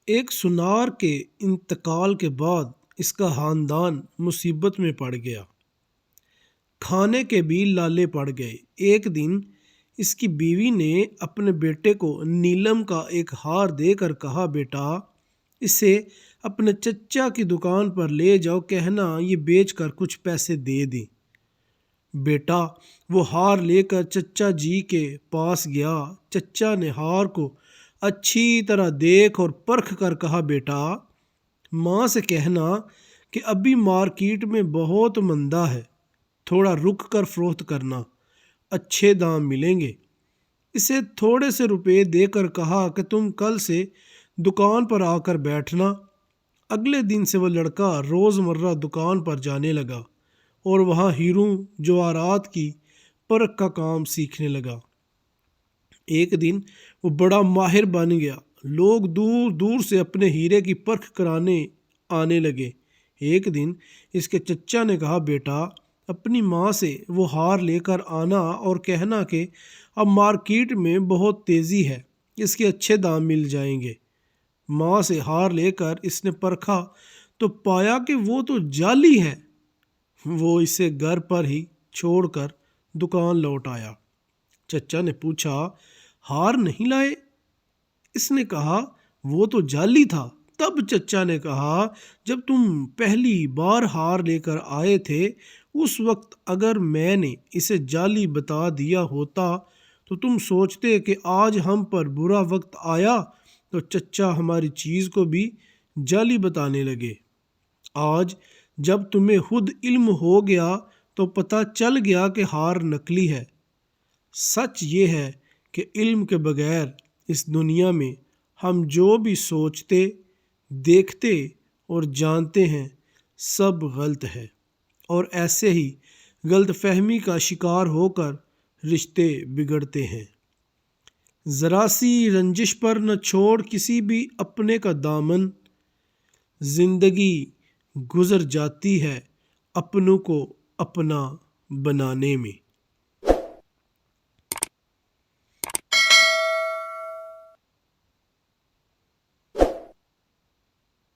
ایک سنار کے انتقال کے بعد اس کا خاندان مصیبت میں پڑ گیا۔ کھانے کے بھی لالے پڑ گئے۔ ایک دن اس کی بیوی نے اپنے بیٹے کو نیلم کا ایک ہار دے کر کہا، بیٹا اسے اپنے چچا کی دکان پر لے جاؤ، کہنا یہ بیچ کر کچھ پیسے دے دیں۔ بیٹا وہ ہار لے کر چچا جی کے پاس گیا۔ چچا نے ہار کو اچھی طرح دیکھ اور پرکھ کر کہا، بیٹا ماں سے کہنا کہ ابھی مارکیٹ میں بہت مندہ ہے، تھوڑا رک کر فروخت کرنا، اچھے دام ملیں گے۔ اسے تھوڑے سے روپے دے کر کہا کہ تم کل سے دکان پر آ کر بیٹھنا۔ اگلے دن سے وہ لڑکا روز مرہ دکان پر جانے لگا اور وہاں ہیروں جواہرات کی پرکھ کا کام سیکھنے لگا۔ ایک دن وہ بڑا ماہر بن گیا۔ لوگ دور دور سے اپنے ہیرے کی پرکھ کرانے آنے لگے۔ ایک دن اس کے چچا نے کہا، بیٹا اپنی ماں سے وہ ہار لے کر آنا اور کہنا کہ اب مارکیٹ میں بہت تیزی ہے، اس کے اچھے دام مل جائیں گے۔ ماں سے ہار لے کر اس نے پرکھا تو پایا کہ وہ تو جعلی ہے۔ وہ اسے گھر پر ہی چھوڑ کر دکان لوٹ آیا۔ چچا نے پوچھا، ہار نہیں لائے؟ اس نے کہا، وہ تو جعلی تھا۔ تب چچا نے کہا، جب تم پہلی بار ہار لے کر آئے تھے اس وقت اگر میں نے اسے جعلی بتا دیا ہوتا تو تم سوچتے کہ آج ہم پر برا وقت آیا تو چچا ہماری چیز کو بھی جعلی بتانے لگے۔ آج جب تمہیں خود علم ہو گیا تو پتہ چل گیا کہ ہار نکلی ہے۔ سچ یہ ہے کہ علم کے بغیر اس دنیا میں ہم جو بھی سوچتے، دیکھتے اور جانتے ہیں سب غلط ہے، اور ایسے ہی غلط فہمی کا شکار ہو کر رشتے بگڑتے ہیں۔ ذرا سی رنجش پر نہ چھوڑ کسی بھی اپنے کا دامن، زندگی گزر جاتی ہے اپنوں کو اپنا بنانے میں۔